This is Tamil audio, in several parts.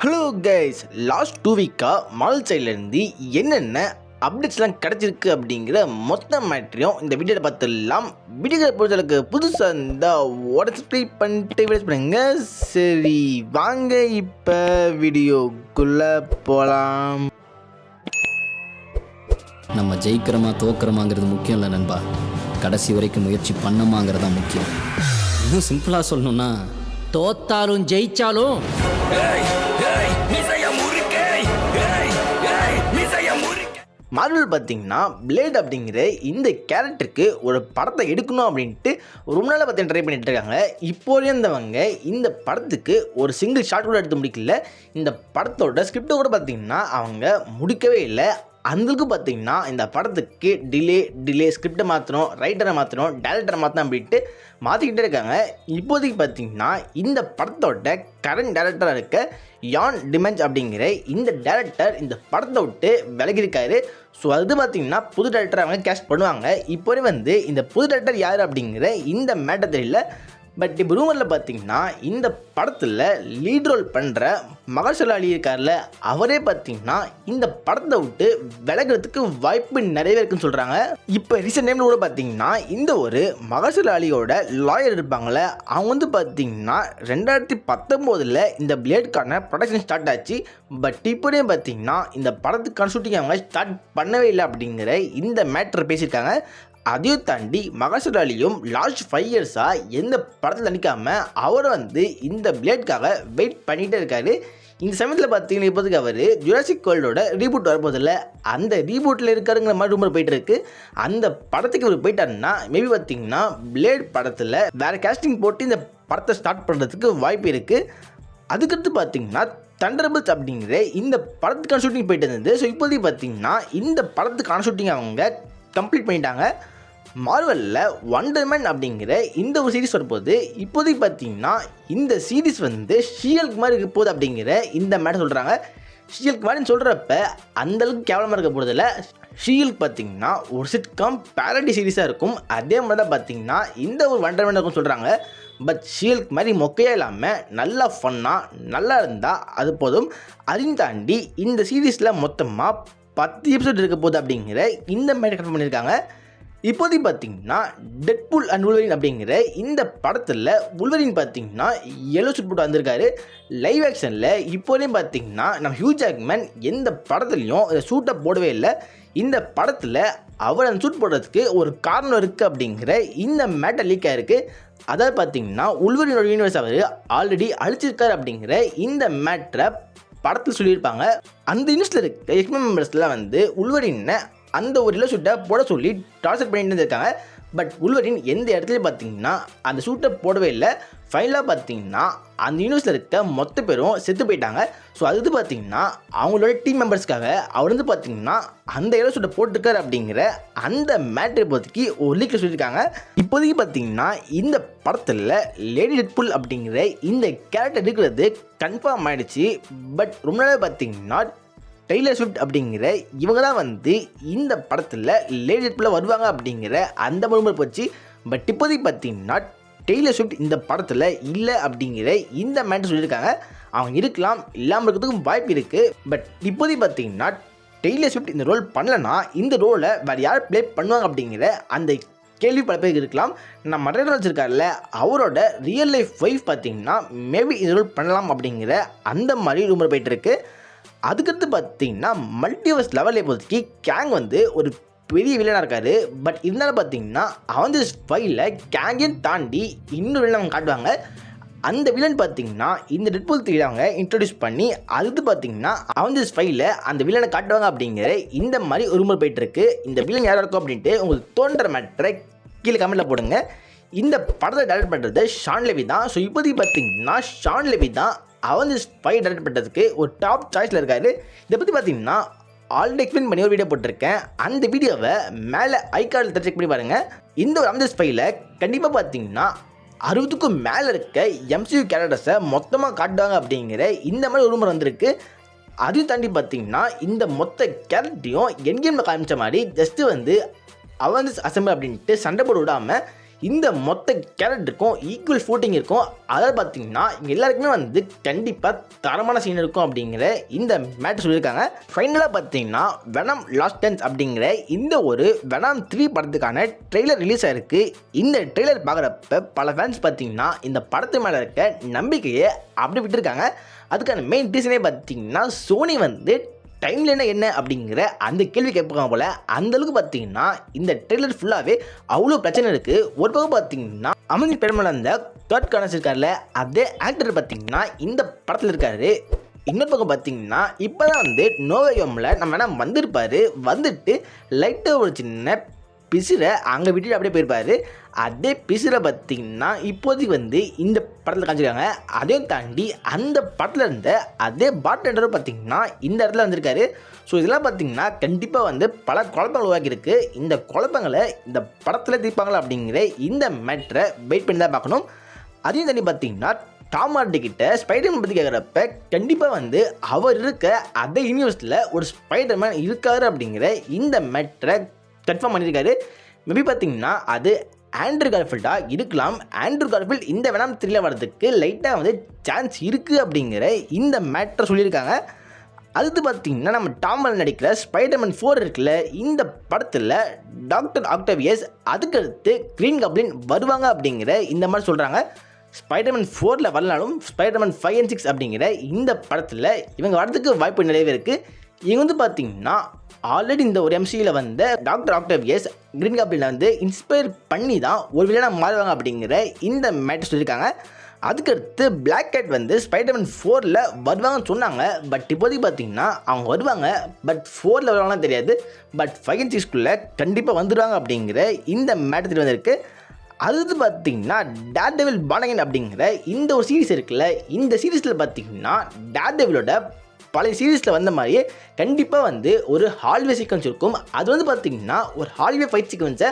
ஹலோ கைஸ், லாஸ்ட் 2 வீக்காக மால் சைட்லேருந்து என்னென்ன அப்டேட்ஸ்லாம் கிடச்சிருக்கு அப்படிங்கிற மொத்த மேட்ரியும் இந்த வீடியோவில் பார்த்துடலாம். வீடியோவை பொறுத்தளவுக்கு புதுசாக இருந்தால் உடச்சு ப்ளே பண்ணிட்டு வீடியோ பண்ணுங்க. சரி வாங்க இப்போ வீடியோக்குள்ளே போகலாம். நம்ம ஜெயிக்கிறோமா தோக்கிறோமாங்கிறது முக்கியம் இல்லை நண்பா, கடைசி வரைக்கும் முயற்சி பண்ணமாங்கிறது தான் முக்கியம். இன்னும் சிம்பிளாக சொல்லணும்னா, தோத்தாலும் ஜெயிச்சாலும் மார்வல் பார்த்தீங்கன்னா பிளேட் அப்படிங்கிற இந்த கேரக்டருக்கு ஒரு படத்தை எடுக்கணும் அப்படின்ட்டு ரொம்ப நாளாக பார்த்து ட்ரை பண்ணிட்டு இருக்காங்க. இப்போதே இருந்தவங்க இந்த படத்துக்கு ஒரு சிங்கிள் ஷாட் கூட எடுத்து முடிக்கல. இந்த படத்தோட ஸ்கிரிப்டை கூட பார்த்தீங்கன்னா அவங்க முடிக்கவே இல்லை. அந்தளவுக்கு பார்த்தீங்கன்னா இந்த படத்துக்கு டிலே ஸ்கிரிப்டை மாற்றணும், ரைட்டரை மாற்றணும், டேரக்டரை மாற்றணும் அப்படின்ட்டு மாற்றிக்கிட்டே இருக்காங்க. இப்போதைக்கு பார்த்தீங்கன்னா இந்த படத்தோட கரண்ட் டேரக்டராக இருக்க யான் டிமெஞ்ச் அப்படிங்கிற இந்த டேரக்டர் இந்த படத்தை விட்டு விலகியிருக்காரு. ஸோ அது பார்த்தீங்கன்னா புது டேரக்டர் அவங்க கேஸ்ட் பண்ணுவாங்க. இப்போவே இந்த புது டேரக்டர் யார் அப்படிங்கிற இந்த மேட்டர் தெரியல. பட் இப்போ ரூமரில் பார்த்தீங்கன்னா இந்த படத்தில் லீட் ரோல் பண்ணுற மகர்ஷல் அலி இருக்கார்ல, அவரே பார்த்தீங்கன்னா இந்த படத்தை விட்டு விலகிறதுக்கு வாய்ப்பு நிறையவே இருக்குன்னு சொல்கிறாங்க. இப்போ ரீசெண்ட் டைமில் கூட பார்த்தீங்கன்னா இந்த ஒரு மகர்ஷல் அலியோட லாயர் இருப்பாங்களே, அவங்க பார்த்தீங்கன்னா 2019 இந்த பிளேட்கான ப்ரொடக்ஷன் ஸ்டார்ட் ஆச்சு. பட் இப்போதே பார்த்தீங்கன்னா இந்த படத்துக்கான ஷூட்டிங் அவங்க ஸ்டார்ட் பண்ணவே இல்லை அப்படிங்கிற இந்த மேட்டர் பேசியிருக்காங்க. அதையும் தாண்டி மகர்ஷல் அலியும் லாஸ்ட் 5 இயர்ஸாக எந்த படத்தில் நடிக்காமல் அவர் இந்த பிளேட்காக வெயிட் பண்ணிகிட்டே இருக்காரு. இந்த சமயத்தில் பார்த்தீங்கன்னா இப்போதைக்கு அவர் ஜுராசிக் வேர்ல்டோட ரீபூட் வரப்போதில்ல, அந்த ரீபூட்டில் இருக்காருங்கிற மாதிரி ரூமர் போயிட்டு இருக்கு. அந்த படத்துக்கு இவர் போயிட்டாருன்னா மேபி பார்த்தீங்கன்னா பிளேட் படத்தில் வேறு கேஸ்டிங் போட்டு இந்த படத்தை ஸ்டார்ட் பண்ணுறதுக்கு வாய்ப்பு இருக்குது. அதுக்கடுத்து பார்த்தீங்கன்னா தண்டர்போல்ட்ஸ் அப்படிங்கிற இந்த படத்துக்கான ஷூட்டிங் போயிட்டு இருந்தது. ஸோ இப்போதைக்கு பார்த்தீங்கன்னா இந்த படத்துக்கான ஷூட்டிங் அவங்க கம்ப்ளீட் பண்ணிட்டாங்க. மார்வலில் வண்டர்மேன் அப்படிங்கிற இந்த ஒரு சீரிஸ் வரப்போகுது. இப்போதைக்கு பார்த்தீங்கன்னா இந்த சீரிஸ் ஷீல்க் மாதிரி இருக்க போகுது அப்படிங்கிற இந்த மேட்டர் சொல்கிறாங்க. ஷீல்க் மாதிரின்னு சொல்கிறப்ப அந்தளவுக்கு கேவலமாக இருக்க போகிறதில்ல. ஷீல்க் பார்த்தீங்கன்னா ஒரு சிட்காம் பேரடி சீரிஸாக இருக்கும். அதே மாதிரி தான் பார்த்தீங்கன்னா இந்த ஒரு வண்டர்மேன் இருக்கும்னு சொல்கிறாங்க. பட் ஷீல்க் மாதிரி மொக்கையாக இல்லாமல் நல்லா ஃபன்னாக நல்லா இருந்தால் அது போதும். அதையும் தாண்டி இந்த சீரீஸில் மொத்தமாக 10 எபிசோட் இருக்க போகுது அப்படிங்கிற இந்த மேட்டர் கன்ஃபார்ம் பண்ணியிருக்காங்க. இப்போதைக்கு பார்த்தீங்கன்னா டெட்பூல் அண்ட் உல்வரின் அப்படிங்கிற இந்த படத்தில் உல்வரின் பார்த்தீங்கன்னா எல்லோ சூட் போட்டு வந்திருக்காரு. லைவ் ஆக்ஷனில் இப்போதையும் பார்த்தீங்கன்னா நம்ம ஹியூ ஜாக்மேன் எந்த படத்துலையும் சூட்டை போடவே இல்லை. இந்த படத்தில் அவர் அந்த சூட் போடுறதுக்கு ஒரு காரணம் இருக்குது அப்படிங்கிற இந்த மேட்டர் லீக் ஆகிருக்கு. அதாவது பார்த்தீங்கன்னா உல்வரினோட யூனிவர்ஸ் அவர் ஆல்ரெடி அழிச்சிருக்காரு அப்படிங்கிற இந்த மேட்டரை படத்தில் சொல்லியிருப்பாங்க. அந்த யூனிவர்ஸில் இருக்க எக்ஸ்மென் மெம்பர்ஸ்லாம் உல்வரினை அந்த ஒரு இல்லை சூட்டை போட சொல்லி டார்ச்சர் பண்ணிட்டு இருந்திருக்காங்க. பட் உல்வரின் எந்த இடத்துலையும் பார்த்தீங்கன்னா அந்த சூட்டை போடவே இல்லை. ஃபைனலாக பார்த்தீங்கன்னா அந்த யூனிவர்ஸில் இருக்க மொத்த பேரும் செத்து போயிட்டாங்க. ஸோ அது பார்த்தீங்கன்னா அவங்களோட டீம் மெம்பர்ஸ்க்காக அவர் பார்த்தீங்கன்னா அந்த இடம் சூட்டை போட்டிருக்காரு அப்படிங்கிற அந்த மேட்ரு இப்போதைக்கு ஒரு லீக்கில் சொல்லியிருக்காங்க. இப்போதைக்கு பார்த்தீங்கன்னா இந்த படத்தில் லேடி டெட்பூல் அப்படிங்கிற இந்த கேரக்டர் இருக்கிறது கன்ஃபார்ம் ஆகிடுச்சு. பட் ரொம்ப நாளாக பார்த்தீங்கன்னா டெய்லர் ஸ்விஃப்ட் அப்படிங்கிற இவங்க தான் இந்த படத்தில் லேடி டெட்பூலில் வருவாங்க அப்படிங்கிற அந்த முறை போச்சு. பட் இப்போதைக்கு பார்த்தீங்கன்னா டெய்லர் ஸ்விஃப்ட் இந்த படத்தில் இல்லை அப்படிங்கிற இந்த மேட்டர் சொல்லியிருக்காங்க. அவங்க இருக்கலாம், இல்லாமல் இருக்கிறதுக்கும் வாய்ப்பு இருக்குது. பட் இப்போதைக்கு பார்த்தீங்கன்னா டெய்லர் ஸ்விஃப்ட் இந்த ரோல் பண்ணலைன்னா இந்த ரோலை வேறு யார் ப்ளே பண்ணுவாங்க அப்படிங்கிற அந்த கேள்வி பல பேருக்கு இருக்கலாம். நம்ம மறைய வச்சுருக்காருல, அவரோட ரியல் லைஃப் ஒய்ஃப் பார்த்தீங்கன்னா மேபி இந்த ரோல் பண்ணலாம் அப்படிங்கிற அந்த மாதிரி ரூமர் போயிட்டுருக்கு. அதுக்கடுத்து பார்த்தீங்கன்னா மல்டிவர்ஸ் லெவலில் இப்போதைக்கு கேங் ஒரு பெரிய வில்லனாக இருக்கார். பட் இருந்தாலும் பார்த்தீங்கன்னா அவெஞ்சர்ஸ் 5ல் கேங்கையும் தாண்டி இன்னொரு வில்லன் அவங்க காட்டுவாங்க. அந்த வில்லன் பார்த்தீங்கன்னா இந்த டெட்பூல் 3 அவங்க இன்ட்ரடியூஸ் பண்ணி அடுத்து பார்த்தீங்கன்னா அவெஞ்சர்ஸ் 5ல் அந்த வில்லனை காட்டுவாங்க அப்படிங்கிற இந்த மாதிரி ஒரு ரூமர் போயிட்டுருக்கு. இந்த வில்லன் யாராக இருக்கும் அப்படின்ட்டு உங்களுக்கு தோன்ற மேட்டரை கீழே கமெண்ட்டில் போடுங்க. இந்த படத்தை டைரக்ட் பண்ணுறது ஷான் லெவி தான். ஸோ இப்போதைக்கு பார்த்தீங்கன்னா ஷான் லெவி தான் அவெஞ்சர்ஸ் 5 டைரக்ட் பண்ணுறதுக்கு ஒரு டாப் சாய்ஸில் இருக்காரு. இதை பற்றி பார்த்தீங்கன்னா ஆல்ரெடி எக்ஸ்பிளைன் பண்ணி ஒரு வீடியோ போட்டிருக்கேன். அந்த வீடியோவை மேலே ஐகார்டில் செக் பண்ணி பாருங்கள். இந்த ஒரு அவெஞ்சர்ஸ் 5ல் கண்டிப்பாக பார்த்தீங்கன்னா 60க்கும் மேலே இருக்க MCU கேரக்டர்ஸை மொத்தமாக காட்டுவாங்க அப்படிங்கிற இந்த மாதிரி ஒரு ரூமர் வந்திருக்கு. அதையும் தாண்டி பார்த்தீங்கன்னா இந்த மொத்த கேரக்டரையும் என்கேமில் காமிச்ச மாதிரி ஜஸ்ட்டு அவெஞ்சர்ஸ் அசம்பிள் அப்படின்ட்டு சண்டை போட விடாமல் இந்த மொத்த கேரக்டருக்கும் ஈக்குவல் ஃபூட்டிங் இருக்கும். அதாவது பார்த்தீங்கன்னா இங்கே எல்லாருக்குமே வந்து கண்டிப்பாக தரமான சீன் இருக்கும் அப்படிங்கிற இந்த மேட்டர் சொல்லியிருக்காங்க. ஃபைனலாக பார்த்தீங்கன்னா வெனம் லாஸ்ட் டான்ஸ் அப்படிங்கிற இந்த ஒரு வெனம் 3 படத்துக்கான ட்ரெய்லர் ரிலீஸ் ஆயிருக்கு. இந்த ட்ரெய்லர் பார்க்குறப்ப பல ஃபேன்ஸ் பார்த்தீங்கன்னா இந்த படத்து மேலே இருக்க நம்பிக்கையை அப்படி விட்டுருக்காங்க. அதுக்கான மெயின் ரீசனே பார்த்தீங்கன்னா சோனி வந்து டைம்லைனா என்ன அப்படிங்கிற அந்த கேள்வி கேட்பாங்க போல். அந்தளவுக்கு பார்த்தீங்கன்னா இந்த ட்ரெய்லர் ஃபுல்லாகவே அவ்வளோ பிரச்சனை இருக்குது. ஒரு பக்கம் பார்த்தீங்கன்னா அமர்ஜித் பெருமாள் அந்த தேர்ட் கார்னர்ஸ் இருக்கார்ல, அதே ஆக்டர் பார்த்தீங்கன்னா இந்த படத்தில் இருக்காரு. இன்னொரு பக்கம் பார்த்தீங்கன்னா இப்போ தான் வந்து நோவேயமில் நம்ம வேணால் வந்திருப்பார். வந்துட்டு லைட்டாக ஒரு சின்ன பிசிரை அங்கே விட்டுட்டு அப்படியே போயிருப்பார். அதே பிசிரை பார்த்தீங்கன்னா இப்போதைக்கு வந்து இந்த படத்தில் காமிச்சிருக்காங்க. அதையும் தாண்டி அந்த படத்தில் இருந்த அதே பார்டெண்டரும் பார்த்தீங்கன்னா இந்த இடத்துல வந்திருக்காரு. ஸோ இதெல்லாம் பார்த்தீங்கன்னா கண்டிப்பாக வந்து பல குழப்பங்கள் உருவாக்கியிருக்கு. இந்த குழப்பங்களை இந்த படத்தில் தீர்ப்பாங்களா அப்படிங்கிற இந்த மேட்டரை வெயிட் பண்ணி தான் பார்க்கணும். அதையும் தாண்டி பார்த்தீங்கன்னா டாம் ஹார்டி கிட்ட ஸ்பைடர்மேன் பற்றி கேட்குறப்ப கண்டிப்பாக வந்து அவர் இருக்க அதே யூனிவர்ஸில் ஒரு ஸ்பைடர்மேன் இருக்காரு அப்படிங்கிற இந்த மேட்டரை கன்ஃபார்ம் பண்ணியிருக்காரு. மேபி பார்த்தீங்கன்னா அது ஆண்ட்ரூ கார்ஃபீல்டாக இருக்கலாம். ஆண்ட்ரூ கார்ஃபீல்ட் இந்த வெனம் 3 வரதுக்கு லைட்டாக வந்து சான்ஸ் இருக்குது அப்படிங்கிற இந்த மேட்டரை சொல்லியிருக்காங்க. அடுத்து பார்த்தீங்கன்னா நம்ம டாம் ஹாலண்ட் நடிக்கிற ஸ்பைடர்மேன் 4 இருக்குல்ல, இந்த படத்தில் டாக்டர் ஆக்டேவியஸ் அதுக்கடுத்து கிரீன் காப்ளின் வருவாங்க அப்படிங்கிற இந்த மாதிரி சொல்கிறாங்க. ஸ்பைடர்மேன் 4 வரலாலும் ஸ்பைடர்மேன் 5 and 6 அப்படிங்கிற இந்த படத்தில் இவங்க வரதுக்கு வாய்ப்பு நிறையவே இருக்குது. இவங்க வந்து பார்த்தீங்கன்னா ஆல்ரெடி இந்த ஒரு எம்சியில் வந்து டாக்டர் ஆக்டேவியஸ் கிரீன் காப்ளினை வந்து இன்ஸ்பயர் பண்ணி தான் ஒரு வில்லனாக மாறுவாங்க அப்படிங்கிற இந்த மேட்டர் சொல்லியிருக்காங்க. அதுக்கடுத்து பிளாக் கேட் வந்து ஸ்பைடர்மேன் 4 வருவாங்கன்னு சொன்னாங்க. பட் இப்போதைக்கு பார்த்தீங்கன்னா அவங்க வருவாங்க, பட் 4 வருவாங்கலாம் தெரியாது. பட் 5 and 6 கண்டிப்பாக வந்துடுவாங்க அப்படிங்கிற இந்த மேட்டர் வந்திருக்கு. அடுத்து பார்த்தீங்கன்னா டேர்டெவில் பார்ன் அகைன் அப்படிங்கிற இந்த ஒரு சீரிஸ் இருக்குல்ல, இந்த சீரீஸில் பார்த்தீங்கன்னா டேர்டெவிலோட பழைய சீரீஸில் வந்த மாதிரியே கண்டிப்பாக வந்து ஒரு ஹால்வே சீக்வன்ஸ் இருக்கும். அது வந்து பார்த்திங்கன்னா ஒரு ஹால்வே ஃபைட் சீக்வன்ஸை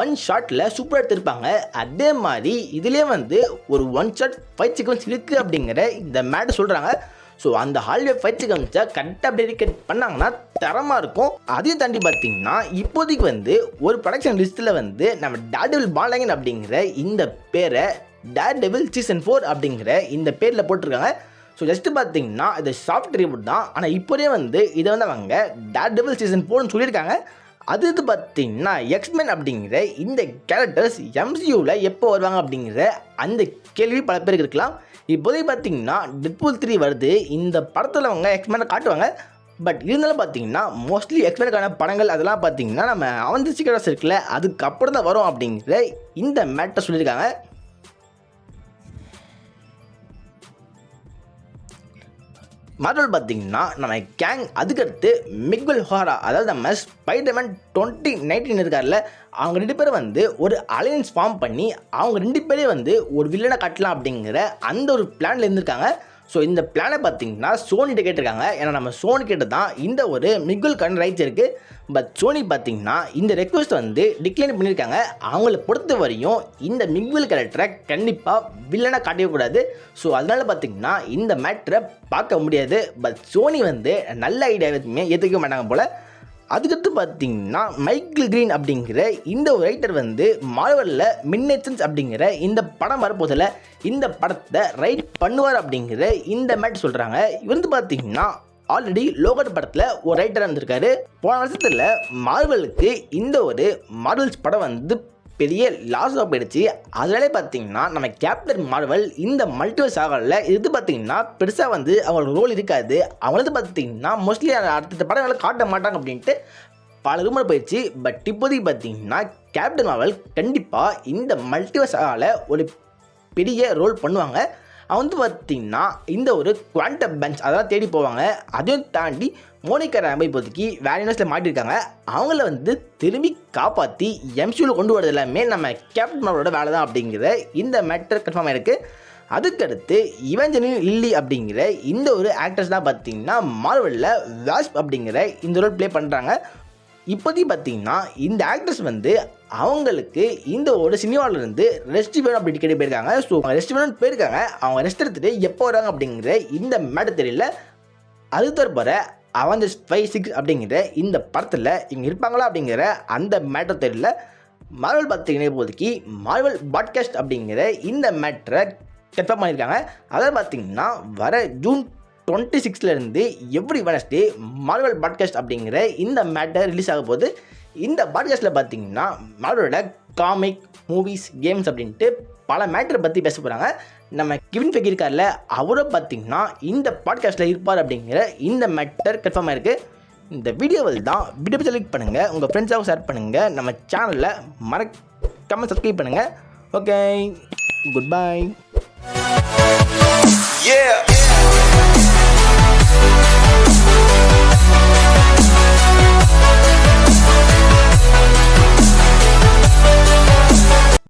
1 ஷாட்டில் சூப்பராக எடுத்திருப்பாங்க. அதே மாதிரி இதிலே வந்து ஒரு 1 ஷாட் ஃபைட் சீக்வன்ஸ் இருக்குது அப்படிங்கிற இந்த மேட்டர் சொல்கிறாங்க. ஸோ அந்த ஹால்வே ஃபைட் சீக்வன்ஸை கரெக்டாக டெடிகேட் பண்ணாங்கன்னா தரமாக இருக்கும். அதையும் தாண்டி பார்த்திங்கன்னா இப்போதைக்கு வந்து ஒரு ப்ரொடக்ஷன் லிஸ்ட்டில் வந்து நம்ம டேர்டெவில் பார்ன் அகைன் அப்படிங்கிற இந்த பேரை டேர்டெவில் சீசன் 4 அப்படிங்கிற இந்த பேரில் போட்டிருக்காங்க. ஸோ ஜஸ்ட்டு பார்த்தீங்கன்னா இது சாஃப்ட் ரிபூட் தான். ஆனால் இப்போதே வந்து இதை வந்து அவங்க டேர்டெவில் சீசன் 4ன்னு சொல்லியிருக்காங்க. அது பார்த்தீங்கன்னா எக்ஸ்மென் அப்படிங்கிற இந்த கேரக்டர்ஸ் எம்சியூவில் எப்போ வருவாங்க அப்படிங்கிற அந்த கேள்வி பல பேருக்கு இருக்கலாம். இப்போதைக்கு பார்த்தீங்கன்னா டெட்பூல் 3 வருது. இந்த படத்தில் அவங்க எக்ஸ்மெனை காட்டுவாங்க. பட் இருந்தாலும் பார்த்தீங்கன்னா மோஸ்ட்லி எக்ஸ்மெனுக்கான படங்கள் அதெல்லாம் பார்த்தீங்கன்னா நம்ம அவெஞ்சர்ஸ் சீக்ரெட்ஸ் இருக்குல்ல, அதுக்கப்புறம் தான் வரும் அப்படிங்கிற இந்த மேட்டர் சொல்லியிருக்காங்க. மார்வல் பார்த்தீங்கன்னா நம்ம கேங் அதுக்கடுத்து மிக்வெல் ஹோரா, அதாவது நம்ம ஸ்பைடர்மேன் 2019 இருக்கார்ல, அவங்க 2 பேரும் வந்து ஒரு அலையன்ஸ் ஃபார்ம் பண்ணி அவங்க 2 பேரே வந்து ஒரு வில்லனை காட்டலாம் அப்படிங்கிற அந்த ஒரு பிளானில் இருந்திருக்காங்க. ஸோ இந்த பிளானை பார்த்தீங்கன்னா சோனிகிட்ட கேட்டிருக்காங்க. ஏன்னா நம்ம சோனி கிட்ட தான் இந்த ஒரு மிக்வெல்கான ரைட்ஸ் இருக்குது. பட் சோனி பார்த்தீங்கன்னா இந்த ரெக்வஸ்ட் வந்து டிக்ளைன் பண்ணியிருக்காங்க. அவங்கள பொறுத்த வரையும் இந்த மிக்வெல் கேரக்டரை கண்டிப்பாக வில்லனாக காட்டக்கூடாது. ஸோ அதனால் பார்த்தீங்கன்னா இந்த மேட்டரை பார்க்க முடியாது. பட் சோனி வந்து நல்ல ஐடியா எதுவுமே ஏற்றுக்க மாட்டாங்க போல். அதுக்கடுத்து பார்த்தீங்கன்னா மைக்கேல் கிரீன் அப்படிங்கிற இந்த ஒரு ரைட்டர் வந்து மார்வலில் மின்னேஷன்ஸ் அப்படிங்கிற இந்த படம் வரப்போதில் இந்த படத்தை ரைட் பண்ணுவார் அப்படிங்கிற இந்த மேட்டர் சொல்கிறாங்க. இவர் வந்து பார்த்தீங்கன்னா ஆல்ரெடி லோகட் படத்தில் ஒரு ரைட்டராக இருந்திருக்காரு. போன வருஷத்தில் மார்வலுக்கு இந்த ஒரு மார்வல்ஸ் படம் வந்து பெரிய லாஸாக போயிடுச்சு. அதனாலே பார்த்தீங்கன்னா நம்ம கேப்டன் மார்வல் இந்த மல்டிவர்ஸ் ஆகல இது பார்த்தீங்கன்னா பெருசாக வந்து அவங்களோட ரோல் இருக்காது. அவங்களுக்கு பார்த்தீங்கன்னா மோஸ்ட்லி அடுத்த படங்களை காட்ட மாட்டாங்க அப்படின்ட்டு பல ரூமர் போயிடுச்சு. பட் இப்போதைக்கு பார்த்தீங்கன்னா கேப்டன் மார்வல் கண்டிப்பாக இந்த மல்டிவர்ஸ் ஆகல ஒரு பெரிய ரோல் பண்ணுவாங்க. அவங்க வந்து பார்த்திங்கன்னா இந்த ஒரு குவாண்டம் பெஞ்ச் அதெல்லாம் தேடி போவாங்க. அதையும் தாண்டி மோனிகா ராம்போ இப்போதைக்கு வேற யூனிவர்ஸில் மாட்டியிருக்காங்க. அவங்கள வந்து திரும்பி காப்பாற்றி எம்சியூவில் கொண்டு வரது எல்லாமே நம்ம கேப்டன் மார்வலோட வேலை தான் அப்படிங்கிற இந்த மேட்டர் கன்ஃபார்ம் ஆயிருக்கு. அதுக்கடுத்து இவெஞ்சலின் லில்லி அப்படிங்கிற இந்த ஒரு ஆக்டர்ஸ் தான் பார்த்திங்கன்னா மார்வலில் வாஸ்ப் அப்படிங்கிற இந்த ரோல் ப்ளே பண்ணுறாங்க. இப்போதைக்கு பார்த்தீங்கன்னா இந்த ஆக்டர்ஸ் வந்து அவங்களுக்கு இந்த ஒரு சினிமாவிலேருந்து ரெஸ்ட் வேணும் அப்படின்னு கேட்டு போயிருக்காங்க. ஸோ அவங்க ரெஸ்ட் வேணும்னு போயிருக்காங்க. அவங்க ரெஸ்ட் எடுத்துகிட்டு எப்போ வராங்க அப்படிங்கிற இந்த மேட்டர் தெரியல. அது தவிர அவெஞ்சர்ஸ் 5, 6 அப்படிங்கிற இந்த படத்தில் இங்கே இருப்பாங்களா அப்படிங்கிற அந்த மேட்டர் தெரியல. மார்வல் பார்த்தீங்கன்னா இப்போதைக்கு மார்வல் பாட்காஸ்ட் அப்படிங்கிற இந்த மேட்டரை கன்ஃபார்ம் பண்ணியிருக்காங்க. அதை பார்த்தீங்கன்னா வர June 26 every Wednesday Marvel podcast அப்படிங்கிற இந்த மேட்டர் ரிலீஸ் ஆக போகுது. இந்த பாட்காஸ்ட்டில் பார்த்தீங்கன்னா மார்வலோட காமிக், மூவிஸ், கேம்ஸ் அப்படின்ட்டு பல மேட்டரை பற்றி பேச போகிறாங்க. நம்ம கிவின் ஃபெகி இருக்கார்ல, அவரை பார்த்தீங்கன்னா இந்த பாட்காஸ்ட்டில் இருப்பார் அப்படிங்கிற இந்த மேட்டர் கன்ஃபார்ம் ஆயிருக்கு. இந்த வீடியோவில் தான் வீடியோ செலக்ட் பண்ணுங்கள், உங்கள் ஃப்ரெண்ட்ஸாகவும் ஷேர் பண்ணுங்கள், நம்ம சேனலில் மறக்காமல் சப்ஸ்கிரைப் பண்ணுங்கள். Okay, good bye. Yeah.